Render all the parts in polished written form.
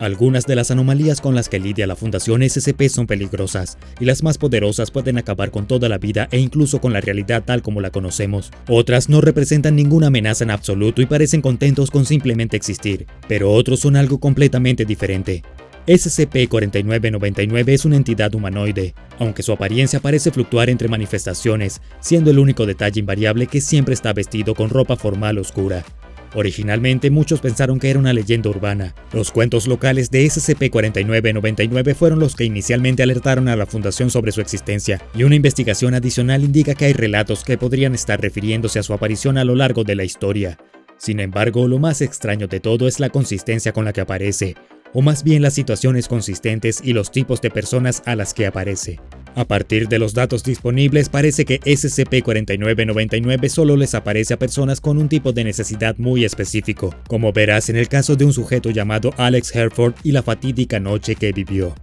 Algunas de las anomalías con las que lidia la Fundación SCP son peligrosas, y las más poderosas pueden acabar con toda la vida e incluso con la realidad tal como la conocemos. Otras no representan ninguna amenaza en absoluto y parecen contentos con simplemente existir, pero otros son algo completamente diferente. SCP-4999 es una entidad humanoide, aunque su apariencia parece fluctuar entre manifestaciones, siendo el único detalle invariable que siempre está vestido con ropa formal oscura. Originalmente muchos pensaron que era una leyenda urbana. Los cuentos locales de SCP-4999 fueron los que inicialmente alertaron a la Fundación sobre su existencia, y una investigación adicional indica que hay relatos que podrían estar refiriéndose a su aparición a lo largo de la historia. Sin embargo, lo más extraño de todo es la consistencia con la que aparece, o más bien las situaciones consistentes y los tipos de personas a las que aparece. A partir de los datos disponibles, parece que SCP-4999 solo les aparece a personas con un tipo de necesidad muy específico, como verás en el caso de un sujeto llamado Alex Herford y la fatídica noche que vivió.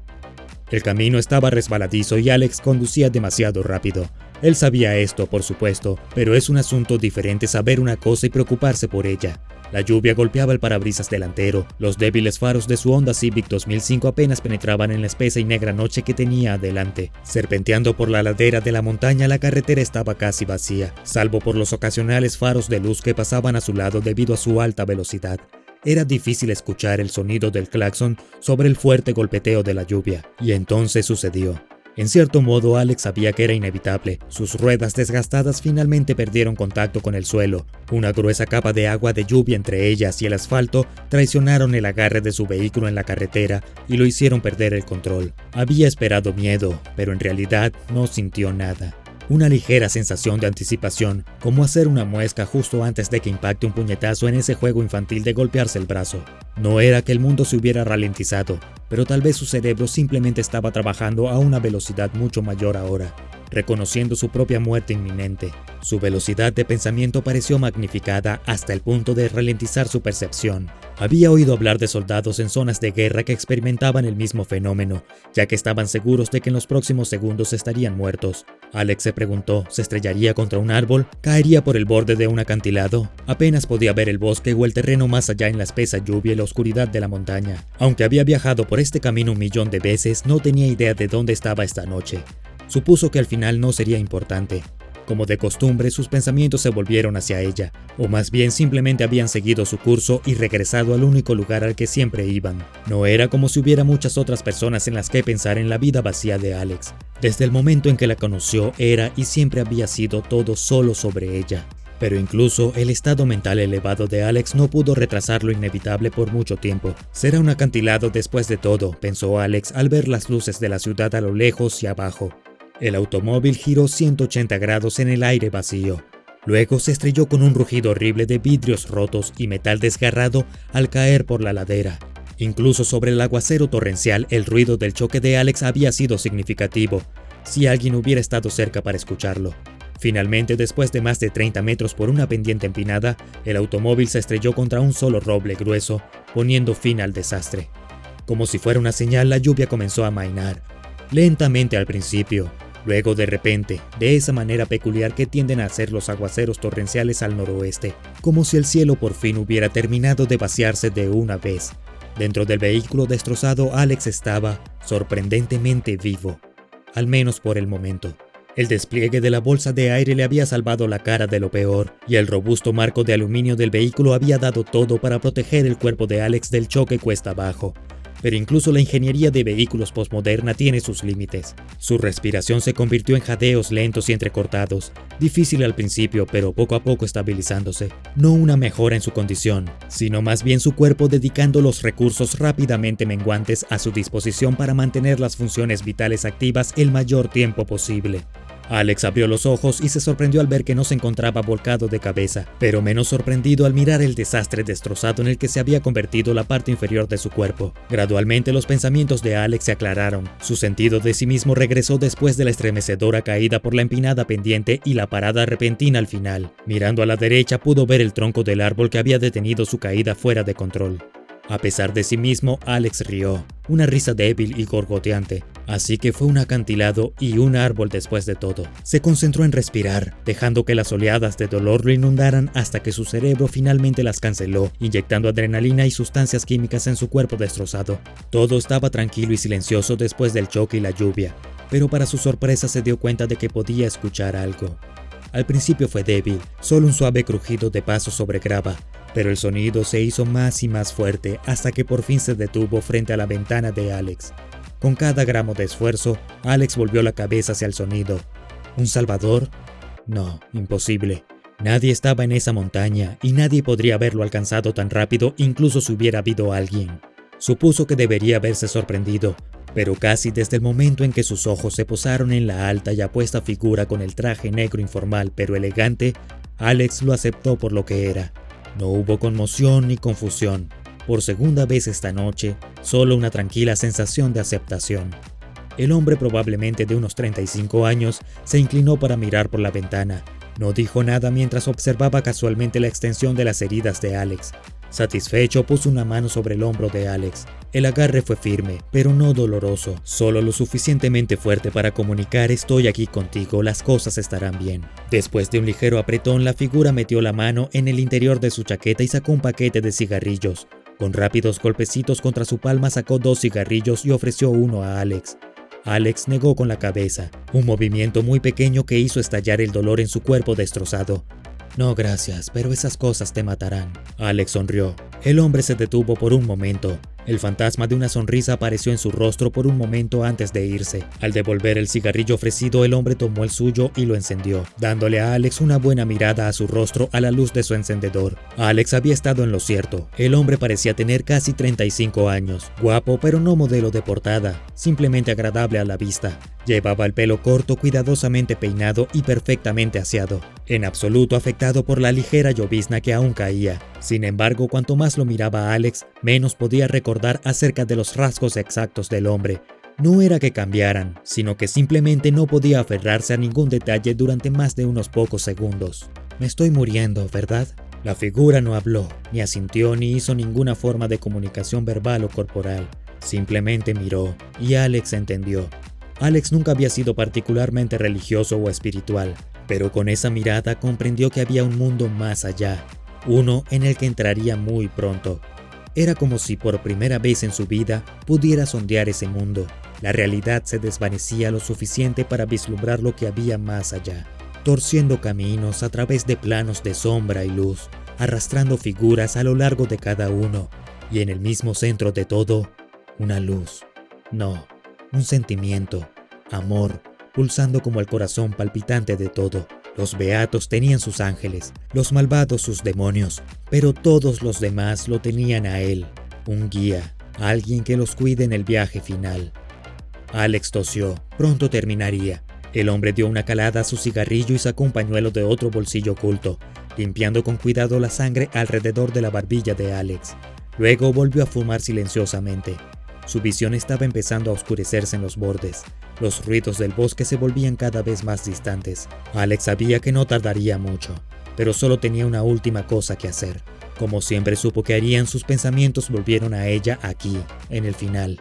El camino estaba resbaladizo y Alex conducía demasiado rápido. Él sabía esto, por supuesto, pero es un asunto diferente saber una cosa y preocuparse por ella. La lluvia golpeaba el parabrisas delantero. Los débiles faros de su Honda Civic 2005 apenas penetraban en la espesa y negra noche que tenía adelante. Serpenteando por la ladera de la montaña, la carretera estaba casi vacía, salvo por los ocasionales faros de luz que pasaban a su lado debido a su alta velocidad. Era difícil escuchar el sonido del claxon sobre el fuerte golpeteo de la lluvia, y entonces sucedió. En cierto modo, Alex sabía que era inevitable. Sus ruedas desgastadas finalmente perdieron contacto con el suelo. Una gruesa capa de agua de lluvia entre ellas y el asfalto traicionaron el agarre de su vehículo en la carretera y lo hicieron perder el control. Había esperado miedo, pero en realidad no sintió nada. Una ligera sensación de anticipación, como hacer una muesca justo antes de que impacte un puñetazo en ese juego infantil de golpearse el brazo. No era que el mundo se hubiera ralentizado, pero tal vez su cerebro simplemente estaba trabajando a una velocidad mucho mayor ahora, reconociendo su propia muerte inminente. Su velocidad de pensamiento pareció magnificada hasta el punto de ralentizar su percepción. Había oído hablar de soldados en zonas de guerra que experimentaban el mismo fenómeno, ya que estaban seguros de que en los próximos segundos estarían muertos. Alex se preguntó, ¿se estrellaría contra un árbol? ¿Caería por el borde de un acantilado? Apenas podía ver el bosque o el terreno más allá en la espesa lluvia y la oscuridad de la montaña. Aunque había viajado por este camino 1.000.000 de veces, no tenía idea de dónde estaba esta noche. Supuso que al final no sería importante. Como de costumbre, sus pensamientos se volvieron hacia ella, o más bien simplemente habían seguido su curso y regresado al único lugar al que siempre iban. No era como si hubiera muchas otras personas en las que pensar en la vida vacía de Alex. Desde el momento en que la conoció, era y siempre había sido todo solo sobre ella. Pero incluso el estado mental elevado de Alex no pudo retrasar lo inevitable por mucho tiempo. Será un acantilado después de todo, pensó Alex al ver las luces de la ciudad a lo lejos y abajo. El automóvil giró 180 grados en el aire vacío. Luego se estrelló con un rugido horrible de vidrios rotos y metal desgarrado al caer por la ladera. Incluso sobre el aguacero torrencial, el ruido del choque de Alex había sido significativo, si alguien hubiera estado cerca para escucharlo. Finalmente, después de más de 30 metros por una pendiente empinada, el automóvil se estrelló contra un solo roble grueso, poniendo fin al desastre. Como si fuera una señal, la lluvia comenzó a amainar, lentamente al principio. Luego de repente, de esa manera peculiar que tienden a hacer los aguaceros torrenciales al noroeste, como si el cielo por fin hubiera terminado de vaciarse de una vez. Dentro del vehículo destrozado, Alex estaba sorprendentemente vivo, al menos por el momento. El despliegue de la bolsa de aire le había salvado la cara de lo peor, y el robusto marco de aluminio del vehículo había dado todo para proteger el cuerpo de Alex del choque cuesta abajo. Pero incluso la ingeniería de vehículos postmoderna tiene sus límites. Su respiración se convirtió en jadeos lentos y entrecortados, difícil al principio pero poco a poco estabilizándose. No una mejora en su condición, sino más bien su cuerpo dedicando los recursos rápidamente menguantes a su disposición para mantener las funciones vitales activas el mayor tiempo posible. Alex abrió los ojos y se sorprendió al ver que no se encontraba volcado de cabeza, pero menos sorprendido al mirar el desastre destrozado en el que se había convertido la parte inferior de su cuerpo. Gradualmente los pensamientos de Alex se aclararon. Su sentido de sí mismo regresó después de la estremecedora caída por la empinada pendiente y la parada repentina al final. Mirando a la derecha pudo ver el tronco del árbol que había detenido su caída fuera de control. A pesar de sí mismo, Alex rió, una risa débil y gorgoteante, así que fue un acantilado y un árbol después de todo. Se concentró en respirar, dejando que las oleadas de dolor lo inundaran hasta que su cerebro finalmente las canceló, inyectando adrenalina y sustancias químicas en su cuerpo destrozado. Todo estaba tranquilo y silencioso después del choque y la lluvia, pero para su sorpresa se dio cuenta de que podía escuchar algo. Al principio fue débil, solo un suave crujido de pasos sobre grava, pero el sonido se hizo más y más fuerte hasta que por fin se detuvo frente a la ventana de Alex. Con cada gramo de esfuerzo, Alex volvió la cabeza hacia el sonido. ¿Un salvador? No, imposible. Nadie estaba en esa montaña y nadie podría haberlo alcanzado tan rápido incluso si hubiera habido alguien. Supuso que debería haberse sorprendido, pero casi desde el momento en que sus ojos se posaron en la alta y apuesta figura con el traje negro informal pero elegante, Alex lo aceptó por lo que era. No hubo conmoción ni confusión. Por segunda vez esta noche, solo una tranquila sensación de aceptación. El hombre, probablemente de unos 35 años, se inclinó para mirar por la ventana. No dijo nada mientras observaba casualmente la extensión de las heridas de Alex. Satisfecho, puso una mano sobre el hombro de Alex. El agarre fue firme, pero no doloroso, solo lo suficientemente fuerte para comunicar: estoy aquí contigo, las cosas estarán bien. Después de un ligero apretón, la figura metió la mano en el interior de su chaqueta y sacó un paquete de cigarrillos. Con rápidos golpecitos contra su palma sacó 2 cigarrillos y ofreció uno a Alex. Alex negó con la cabeza, un movimiento muy pequeño que hizo estallar el dolor en su cuerpo destrozado. No, gracias, pero esas cosas te matarán. Alex sonrió. El hombre se detuvo por un momento. El fantasma de una sonrisa apareció en su rostro por un momento antes de irse. Al devolver el cigarrillo ofrecido, el hombre tomó el suyo y lo encendió, dándole a Alex una buena mirada a su rostro a la luz de su encendedor. Alex había estado en lo cierto. El hombre parecía tener casi 35 años. Guapo, pero no modelo de portada. Simplemente agradable a la vista. Llevaba el pelo corto, cuidadosamente peinado y perfectamente aseado, en absoluto afectado por la ligera llovizna que aún caía. Sin embargo, cuanto más lo miraba a Alex, menos podía recordar acerca de los rasgos exactos del hombre. No era que cambiaran, sino que simplemente no podía aferrarse a ningún detalle durante más de unos pocos segundos. Me estoy muriendo, ¿verdad? La figura no habló, ni asintió, ni hizo ninguna forma de comunicación verbal o corporal. Simplemente miró, y Alex entendió. Alex nunca había sido particularmente religioso o espiritual, pero con esa mirada comprendió que había un mundo más allá, uno en el que entraría muy pronto. Era como si por primera vez en su vida pudiera sondear ese mundo. La realidad se desvanecía lo suficiente para vislumbrar lo que había más allá, torciendo caminos a través de planos de sombra y luz, arrastrando figuras a lo largo de cada uno, y en el mismo centro de todo, una luz. No. Un sentimiento, amor, pulsando como el corazón palpitante de todo. Los beatos tenían sus ángeles, los malvados sus demonios, pero todos los demás lo tenían a él, un guía, alguien que los cuide en el viaje final. Alex tosió, pronto terminaría. El hombre dio una calada a su cigarrillo y sacó un pañuelo de otro bolsillo oculto, limpiando con cuidado la sangre alrededor de la barbilla de Alex. Luego volvió a fumar silenciosamente. Su visión estaba empezando a oscurecerse en los bordes. Los ruidos del bosque se volvían cada vez más distantes. Alex sabía que no tardaría mucho, pero solo tenía una última cosa que hacer. Como siempre supo que harían, sus pensamientos volvieron a ella aquí, en el final.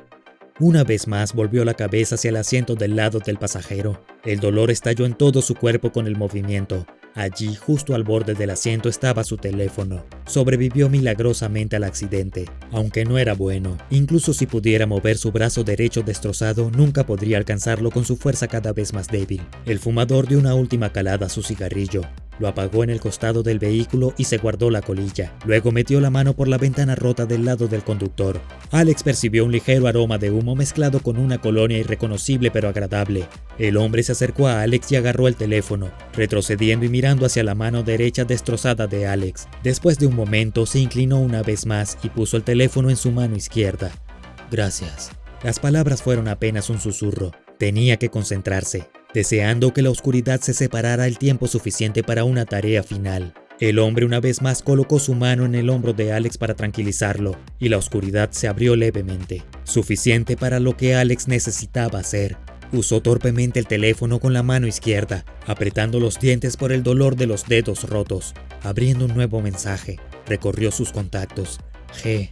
Una vez más volvió la cabeza hacia el asiento del lado del pasajero. El dolor estalló en todo su cuerpo con el movimiento. Allí, justo al borde del asiento, estaba su teléfono. Sobrevivió milagrosamente al accidente, aunque no era bueno. Incluso si pudiera mover su brazo derecho destrozado, nunca podría alcanzarlo con su fuerza cada vez más débil. El fumador dio una última calada a su cigarrillo. Lo apagó en el costado del vehículo y se guardó la colilla. Luego metió la mano por la ventana rota del lado del conductor. Alex percibió un ligero aroma de humo mezclado con una colonia irreconocible pero agradable. El hombre se acercó a Alex y agarró el teléfono, retrocediendo y mirando hacia la mano derecha destrozada de Alex. Después de un momento, se inclinó una vez más y puso el teléfono en su mano izquierda. Gracias. Las palabras fueron apenas un susurro. Tenía que concentrarse, deseando que la oscuridad se separara el tiempo suficiente para una tarea final. El hombre una vez más colocó su mano en el hombro de Alex para tranquilizarlo, y la oscuridad se abrió levemente, suficiente para lo que Alex necesitaba hacer. Usó torpemente el teléfono con la mano izquierda, apretando los dientes por el dolor de los dedos rotos. Abriendo un nuevo mensaje, recorrió sus contactos. G,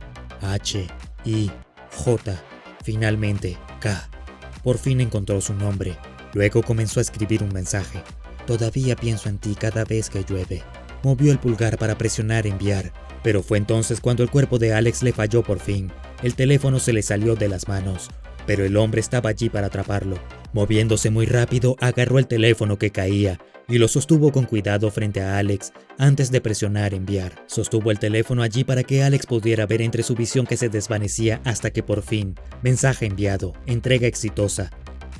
H, I, J, finalmente K. Por fin encontró su nombre. Luego comenzó a escribir un mensaje. Todavía pienso en ti cada vez que llueve. Movió el pulgar para presionar enviar, pero fue entonces cuando el cuerpo de Alex le falló por fin. El teléfono se le salió de las manos, pero el hombre estaba allí para atraparlo. Moviéndose muy rápido, agarró el teléfono que caía y lo sostuvo con cuidado frente a Alex antes de presionar enviar. Sostuvo el teléfono allí para que Alex pudiera ver entre su visión que se desvanecía hasta que por fin, mensaje enviado, entrega exitosa.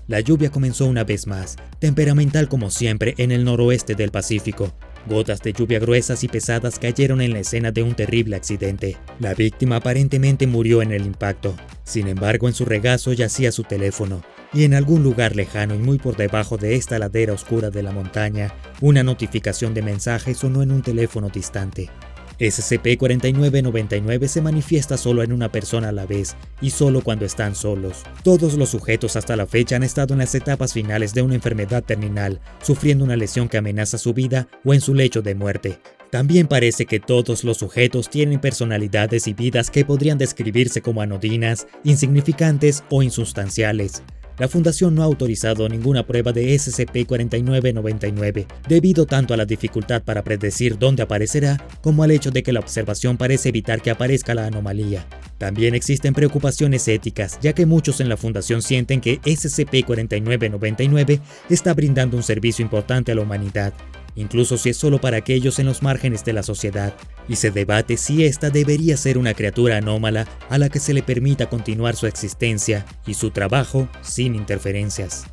La lluvia comenzó una vez más, temperamental como siempre en el noroeste del Pacífico. Gotas de lluvia gruesas y pesadas cayeron en la escena de un terrible accidente. La víctima aparentemente murió en el impacto. Sin embargo, en su regazo yacía su teléfono, y en algún lugar lejano y muy por debajo de esta ladera oscura de la montaña, una notificación de mensaje sonó en un teléfono distante. SCP-4999 se manifiesta solo en una persona a la vez y solo cuando están solos. Todos los sujetos hasta la fecha han estado en las etapas finales de una enfermedad terminal, sufriendo una lesión que amenaza su vida o en su lecho de muerte. También parece que todos los sujetos tienen personalidades y vidas que podrían describirse como anodinas, insignificantes o insustanciales. La Fundación no ha autorizado ninguna prueba de SCP-4999, debido tanto a la dificultad para predecir dónde aparecerá, como al hecho de que la observación parece evitar que aparezca la anomalía. También existen preocupaciones éticas, ya que muchos en la Fundación sienten que SCP-4999 está brindando un servicio importante a la humanidad, incluso si es solo para aquellos en los márgenes de la sociedad, y se debate si esta debería ser una criatura anómala a la que se le permita continuar su existencia y su trabajo sin interferencias.